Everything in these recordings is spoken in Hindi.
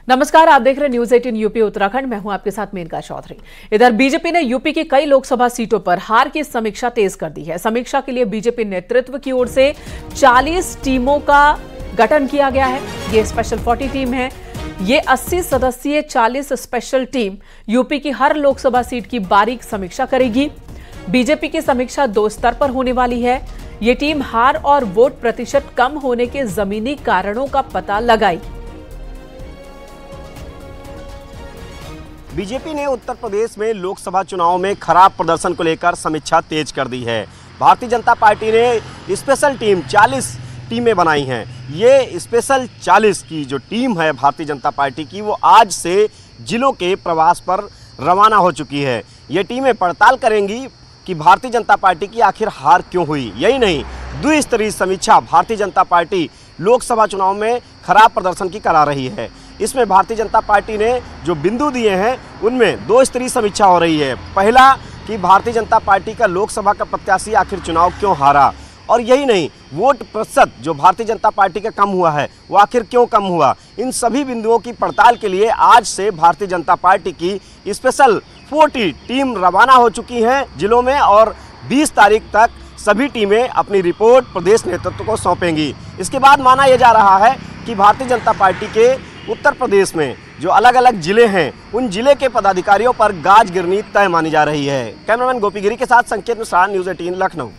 नमस्कार, आप देख रहे हैं न्यूज 18 यूपी उत्तराखंड। मैं हूं आपके साथ मेनका चौधरी। इधर बीजेपी ने यूपी की कई लोकसभा सीटों पर हार की समीक्षा तेज कर दी है। समीक्षा के लिए बीजेपी नेतृत्व की ओर से 40 टीमों का गठन किया गया है। ये स्पेशल 40 टीम है। ये 80 सदस्यीय 40 स्पेशल टीम यूपी की हर लोकसभा सीट की बारीक समीक्षा करेगी। बीजेपी की समीक्षा 2 स्तर पर होने वाली है। ये टीम हार और वोट प्रतिशत कम होने के जमीनी कारणों का पता लगाएगी। बीजेपी ने उत्तर प्रदेश में लोकसभा चुनाव में खराब प्रदर्शन को लेकर समीक्षा तेज कर दी है। भारतीय जनता पार्टी ने स्पेशल टीम 40 टीमें बनाई हैं। ये स्पेशल 40 की जो टीम है भारतीय जनता पार्टी की, वो आज से जिलों के प्रवास पर रवाना हो चुकी है। ये टीमें पड़ताल करेंगी कि भारतीय जनता पार्टी की आखिर हार क्यों हुई। यही नहीं, द्विस्तरीय समीक्षा भारतीय जनता पार्टी लोकसभा चुनाव में खराब प्रदर्शन की करा रही है। इसमें भारतीय जनता पार्टी ने जो बिंदु दिए हैं उनमें 2 स्तरीय समीक्षा हो रही है। पहला कि भारतीय जनता पार्टी का लोकसभा का प्रत्याशी आखिर चुनाव क्यों हारा, और यही नहीं, वोट प्रतिशत जो भारतीय जनता पार्टी का कम हुआ है वो आखिर क्यों कम हुआ। इन सभी बिंदुओं की पड़ताल के लिए आज से भारतीय जनता पार्टी की स्पेशल 40 टीम रवाना हो चुकी हैं जिलों में, और 20 तारीख तक सभी टीमें अपनी रिपोर्ट प्रदेश नेतृत्व को सौंपेंगी। इसके बाद माना यह जा रहा है कि भारतीय जनता पार्टी के उत्तर प्रदेश में जो अलग अलग जिले हैं उन जिले के पदाधिकारियों पर गाज गिरनी तय मानी जा रही है। कैमरामैन गोपी गिरी के साथ संकेत मिश्रा, न्यूज 18 लखनऊ।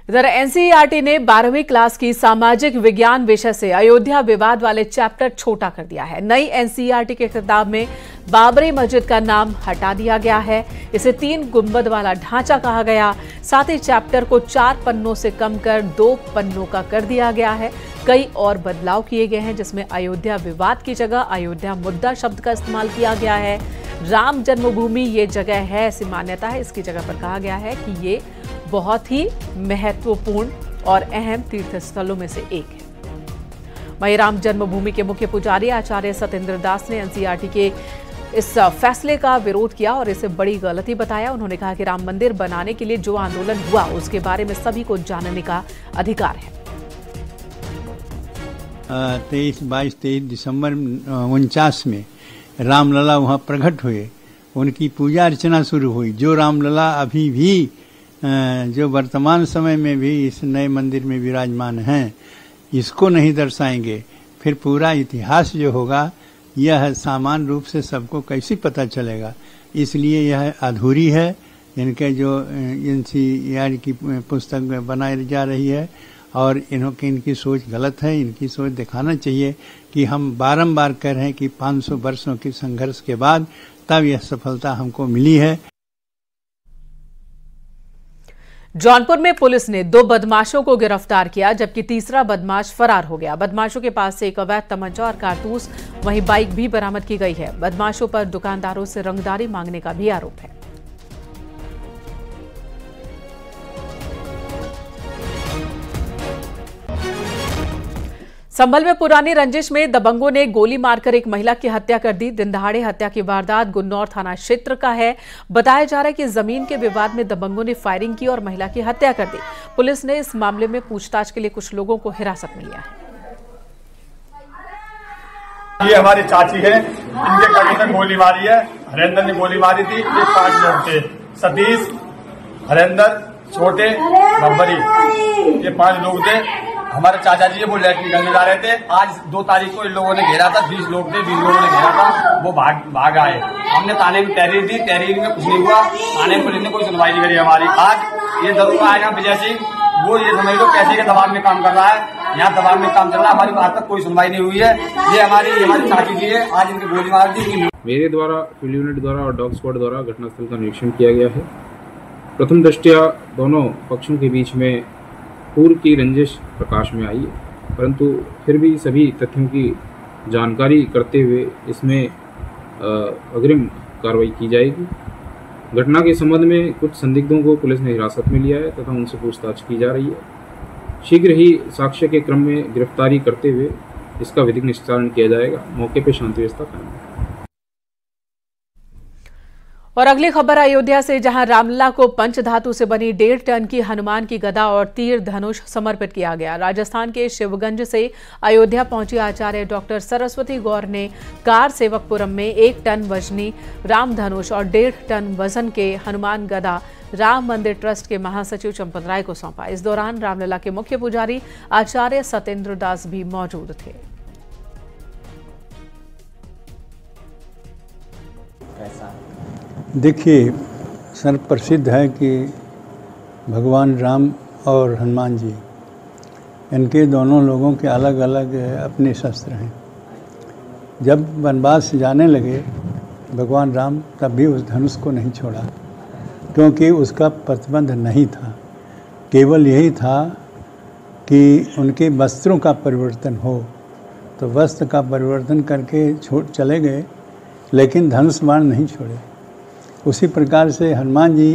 इधर एनसीईआरटी ने 12वीं क्लास की सामाजिक विज्ञान विषय से अयोध्या विवाद वाले चैप्टर छोटा कर दिया है। नई एनसीईआरटी के किताब में बाबरी मस्जिद का नाम हटा दिया गया है। इसे 3 गुंबद वाला ढांचा कहा गया। साथ ही चैप्टर को 4 पन्नों से कम कर 2 पन्नों का कर दिया गया है। कई और बदलाव किए गए हैं, जिसमें अयोध्या विवाद की जगह अयोध्या मुद्दा शब्द का इस्तेमाल किया गया है। राम जन्मभूमि ये जगह है, ऐसी मान्यता है। इसकी जगह पर कहा गया है कि ये बहुत ही महत्वपूर्ण और अहम तीर्थ स्थलों में से एक है। वहीं राम जन्मभूमि के मुख्य पुजारी आचार्य सत्येंद्र दास ने एनसीईआरटी के इस फैसले का विरोध किया और इसे बड़ी गलती बताया। उन्होंने कहा कि राम मंदिर बनाने के लिए जो आंदोलन हुआ उसके बारे में सभी को जानने का अधिकार है। 23 दिसंबर 49 में रामलला वहाँ प्रकट हुए, उनकी पूजा अर्चना शुरू हुई। जो रामलला अभी भी जो वर्तमान समय में भी इस नए मंदिर में विराजमान हैं, इसको नहीं दर्शाएंगे, फिर पूरा इतिहास जो होगा यह सामान्य रूप से सबको कैसे पता चलेगा। इसलिए यह अधूरी है। इनके जो एनसीईआरटी की पुस्तक बनाई जा रही है और इनकी सोच गलत है। इनकी सोच दिखाना चाहिए कि हम बारंबार कह रहे हैं कि 500 वर्षों के संघर्ष के बाद तब यह सफलता हमको मिली है। जौनपुर में पुलिस ने 2 बदमाशों को गिरफ्तार किया, जबकि तीसरा बदमाश फरार हो गया। बदमाशों के पास से एक अवैध तमंचा और कारतूस, वहीं बाइक भी बरामद की गई है। बदमाशों पर दुकानदारों से रंगदारी मांगने का भी आरोप है। संभल में पुरानी रंजिश में दबंगों ने गोली मारकर एक महिला की हत्या कर दी। दिन दहाड़े हत्या की वारदात गुन्नौर थाना क्षेत्र का है। बताया जा रहा है कि जमीन के विवाद में दबंगों ने फायरिंग की और महिला की हत्या कर दी। पुलिस ने इस मामले में पूछताछ के लिए कुछ लोगों को हिरासत में लिया है। ये हमारी चाची है, इनके कभी ने गोली मारी है। हरेंद्र ने गोली मारी थी। ये 5 लोग थे, सतीश, हरेंद्र, छोटे, बब्बरी, ये 5 लोग थे। हमारे चाचा जी वो लैट निकलने जा रहे थे। आज 2 तारीख को इन लोगों ने घेरा था। 20 लोग थे, 20 लोगों ने घेरा था। वो भाग आए। हमने थाने में तहरीर दी, तहरीर में कुछ नहीं हुआ। थाने पुलिस ने कोई सुनवाई नहीं करी हमारी। आज ये दरोगा आएगा विजय सिंह, वो ये समझ लो पैसे के दबाव में काम कर रहा है। यहाँ दबाव में काम चल रहा है। हमारी आज तक कोई सुनवाई नहीं हुई है। ये हमारी चाची जी है, आज इनकी गोली मार दी। मेरे द्वारा, फील्ड यूनिट द्वारा और डॉग स्क्वाड द्वारा घटनास्थल का निरीक्षण किया गया है। प्रथम दृष्टया दोनों पक्षों के बीच में पूर्व की रंजिश प्रकाश में आई है, परंतु फिर भी सभी तथ्यों की जानकारी करते हुए इसमें अग्रिम कार्रवाई की जाएगी। घटना के संबंध में कुछ संदिग्धों को पुलिस ने हिरासत में लिया है तथा उनसे पूछताछ की जा रही है। शीघ्र ही साक्ष्य के क्रम में गिरफ्तारी करते हुए इसका विधिक निस्तारण किया जाएगा। मौके पर शांति व्यवस्था कायम है। और अगली खबर अयोध्या से, जहां रामलला को पंचधातु से बनी 1.5 टन की हनुमान की गदा और तीर धनुष समर्पित किया गया। राजस्थान के शिवगंज से अयोध्या पहुंची आचार्य डॉक्टर सरस्वती गौर ने कार सेवकपुरम में 1 टन वजनी राम धनुष और 1.5 टन वजन के हनुमान गदा राम मंदिर ट्रस्ट के महासचिव चंपत राय को सौंपा। इस दौरान रामलला के मुख्य पुजारी आचार्य सत्येंद्र दास भी मौजूद थे। देखिए, सर्व प्रसिद्ध है कि भगवान राम और हनुमान जी, इनके दोनों लोगों के अलग अलग अपने शस्त्र हैं। जब वनवास जाने लगे भगवान राम, तब भी उस धनुष को नहीं छोड़ा, क्योंकि उसका प्रतिबंध नहीं था। केवल यही था कि उनके वस्त्रों का परिवर्तन हो, तो वस्त्र का परिवर्तन करके चले गए, लेकिन धनुष बाण नहीं छोड़े। उसी प्रकार से हनुमान जी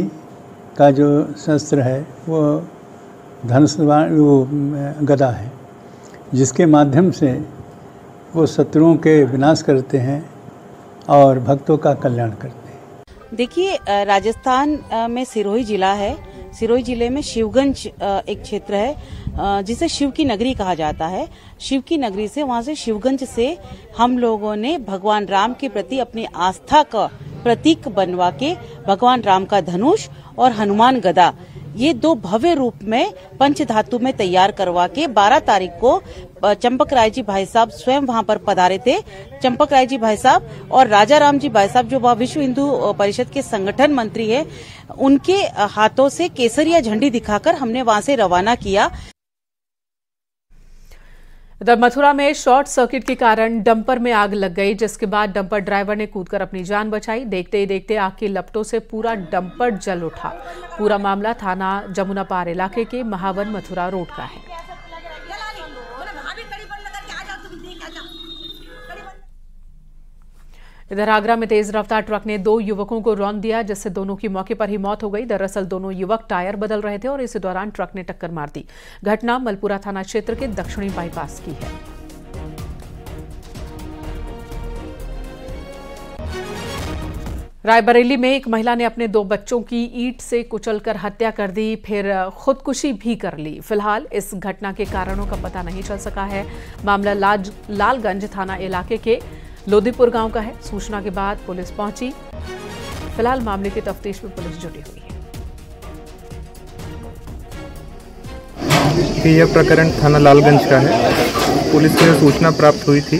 का जो शस्त्र है वो धनुष बाण, वो गदा है, जिसके माध्यम से वो शत्रुओं के विनाश करते हैं और भक्तों का कल्याण करते हैं। देखिए, राजस्थान में सिरोही जिला है। सिरोही जिले में शिवगंज एक क्षेत्र है जिसे शिव की नगरी कहा जाता है। शिव की नगरी से, वहां से शिवगंज से हम लोगों ने भगवान राम के प्रति अपनी आस्था का प्रतीक बनवा के भगवान राम का धनुष और हनुमान गदा, ये 2 भव्य रूप में पंचधातु में तैयार करवा के 12 तारीख को चंपक राय जी भाई साहब स्वयं वहां पर पधारे थे। चंपक राय जी भाई साहब और राजा राम जी भाई साहब, जो वह विश्व हिंदू परिषद के संगठन मंत्री है, उनके हाथों से केसरिया झंडी दिखाकर हमने वहां से रवाना किया। इधर मथुरा में शॉर्ट सर्किट के कारण डंपर में आग लग गई, जिसके बाद डंपर ड्राइवर ने कूदकर अपनी जान बचाई। देखते ही देखते आग की लपटों से पूरा डंपर जल उठा। पूरा मामला थाना जमुना पार इलाके के महावन मथुरा रोड का है। इधर आगरा में तेज रफ्तार ट्रक ने 2 युवकों को रौंद दिया, जिससे दोनों की मौके पर ही मौत हो गई। दरअसल दोनों युवक टायर बदल रहे थे और इसी दौरान ट्रक ने टक्कर मार दी। घटना मलपुरा थाना क्षेत्र के दक्षिणी बाईपास की है। रायबरेली में एक महिला ने अपने 2 बच्चों की ईंट से कुचलकर हत्या कर दी, फिर खुदकुशी भी कर ली। फिलहाल इस घटना के कारणों का पता नहीं चल सका है। मामला लालगंज थाना इलाके के लोदीपुर गांव का है। सूचना के बाद पुलिस पहुंची। फिलहाल मामले की तफ्तीश में पुलिस जुटी हुई है। यह प्रकरण थाना लालगंज का है। पुलिस को सूचना प्राप्त हुई थी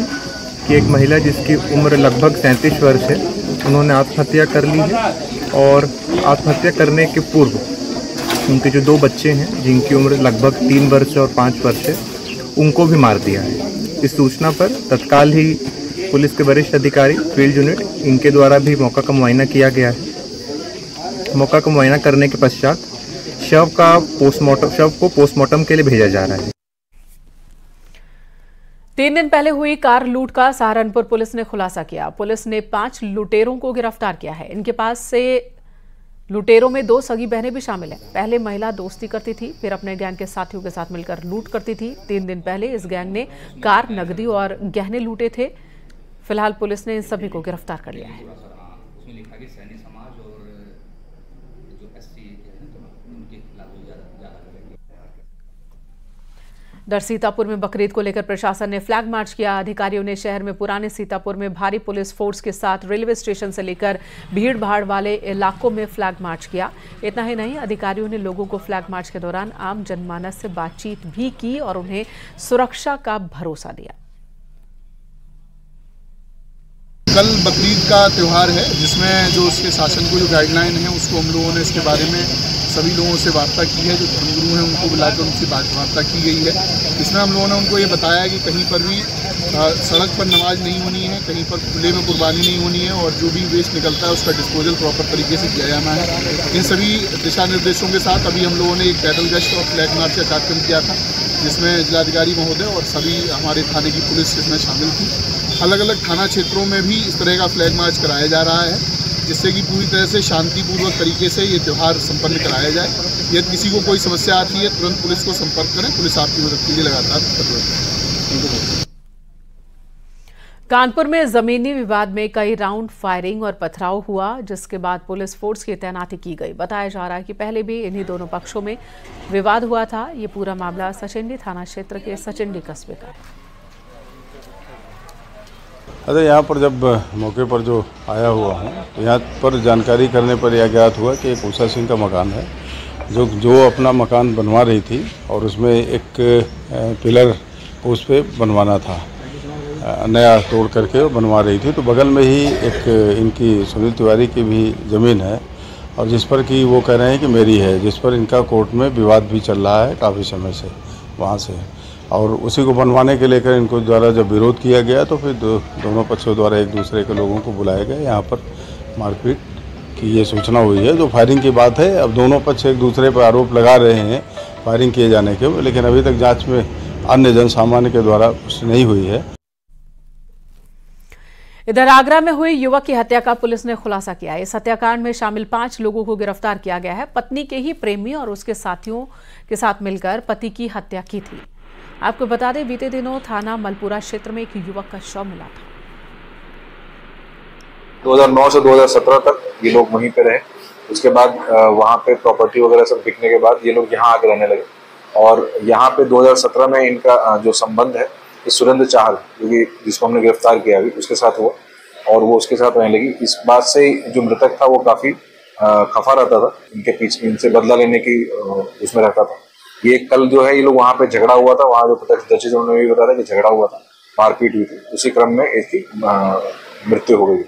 कि एक महिला जिसकी उम्र लगभग 37 वर्ष है, उन्होंने आत्महत्या कर ली है और आत्महत्या करने के पूर्व उनके जो 2 बच्चे हैं, जिनकी उम्र लगभग 3 वर्ष और 5 वर्ष है, उनको भी मार दिया है। इस सूचना पर तत्काल ही पुलिस के वरिष्ठ अधिकारी, फील्ड यूनिट, इनके द्वारा भी मौका का मुआयना किया गया है। मौका का मुआयना करने के पश्चात शव को पोस्टमार्टम के लिए भेजा जा रहा है। 3 दिन पहले हुई कार लूट का सहारनपुर पुलिस ने खुलासा किया। पुलिस ने 5 लुटेरों को गिरफ्तार किया है। इनके पास से लुटेरों में 2 सगी बहनें भी शामिल हैं। पहले महिला दोस्ती करती थी, फिर अपने गैंग के साथियों के साथ मिलकर लूट करती थी। 3 दिन पहले इस गैंग ने कार, नकदी और गहने लूटे थे। फिलहाल पुलिस ने इन सभी को गिरफ्तार कर लिया है। इधर सीतापुर में बकरीद को लेकर प्रशासन ने फ्लैग मार्च किया। अधिकारियों ने शहर में पुराने सीतापुर में भारी पुलिस फोर्स के साथ रेलवे स्टेशन से लेकर भीड़ भाड़ वाले इलाकों में फ्लैग मार्च किया। इतना ही नहीं, अधिकारियों ने लोगों को फ्लैग मार्च के दौरान आम जनमानस से बातचीत भी की और उन्हें सुरक्षा का भरोसा दिया। कल बकरीद का त्यौहार है, जिसमें जो उसके शासन को जो गाइडलाइन है उसको हम लोगों ने इसके बारे में सभी लोगों से वार्ता की है। जो धर्मगुरु हैं उनको बुलाकर उनसे वार्ता की गई है। इसमें हम लोगों ने उनको ये बताया है कि कहीं पर भी सड़क पर नमाज नहीं होनी है, कहीं पर खुले में कुर्बानी नहीं होनी है और जो भी वेस्ट निकलता है उसका डिस्पोजल प्रॉपर तरीके से किया जाना है। इन सभी दिशा निर्देशों के साथ अभी हम लोगों ने एक पैदल गश्त और फ्लैग मार्च का कार्यक्रम किया था, जिसमें जिलाधिकारी महोदय और सभी हमारे थाने की पुलिस इसमें शामिल थी। अलग अलग थाना क्षेत्रों में भी इस तरह का फ्लैग मार्च कराया जा रहा है, जिससे कि पूरी तरह से शांतिपूर्वक तरीके से ये त्यौहार संपन्न कराया जाए। यदि किसी को कोई समस्या आती है, तुरंत पुलिस को संपर्क करें। पुलिस आपकी मदद के लिए लगातार तत्पर है। कानपुर में जमीनी विवाद में कई राउंड फायरिंग और पथराव हुआ, जिसके बाद पुलिस फोर्स की तैनाती की गई। बताया जा रहा है कि पहले भी इन्हीं दोनों पक्षों में विवाद हुआ था। ये पूरा मामला सचिंडी थाना क्षेत्र के सचिंडी कस्बे का है। अरे यहाँ पर जब मौके पर जो आया हुआ हूँ, यहाँ पर जानकारी करने पर यह ज्ञात हुआ कि एक उषा सिंह का मकान है जो अपना मकान बनवा रही थी और उसमें एक पिलर उस पर बनवाना था, नया तोड़ करके बनवा रही थी। तो बगल में ही एक इनकी सुनील तिवारी की भी ज़मीन है और जिस पर कि वो कह रहे हैं कि मेरी है, जिस पर इनका कोर्ट में विवाद भी चल रहा है काफ़ी समय से वहाँ से। और उसी को बनवाने के लेकर इनको द्वारा जब विरोध किया गया तो फिर दोनों पक्षों द्वारा एक दूसरे के लोगों को बुलाया गया। यहाँ पर मारपीट की ये सूचना हुई है। जो फायरिंग की बात है, अब दोनों पक्ष एक दूसरे पर आरोप लगा रहे हैं फायरिंग किए जाने के, लेकिन अभी तक जांच में अन्य जन सामान्य के द्वारा पुष्टि नहीं हुई है। इधर आगरा में हुई युवक की हत्या का पुलिस ने खुलासा किया है। इस हत्याकांड में शामिल 5 लोगों को गिरफ्तार किया गया है। पत्नी के ही प्रेमी और उसके साथियों के साथ मिलकर पति की हत्या की थी। आपको बता दें, बीते दिनों थाना मलपुरा क्षेत्र में एक युवक का शव मिला था। 2009 से 2017 तक ये लोग वहीं पे रहे। उसके बाद वहाँ पे प्रॉपर्टी वगैरह सब बिकने के बाद ये लोग यहाँ आके रहने लगे और यहाँ पे 2017 में इनका जो संबंध है इस सुरेंद्र चाहल, जिसको हमने गिरफ्तार किया अभी, उसके साथ हुआ और वो उसके साथ रहने लगी। इस बात से जो मृतक था वो काफी खफा रहता था, इनके पीछे इनसे बदला लेने की उसमें रहता था। ये कल जो है ये लोग वहाँ पे झगड़ा हुआ था, वहाँ जो प्रत्यक्षदर्शी उन्होंने भी बताया कि झगड़ा हुआ था, मारपीट हुई थी, उसी क्रम में इसकी मृत्यु हो गई।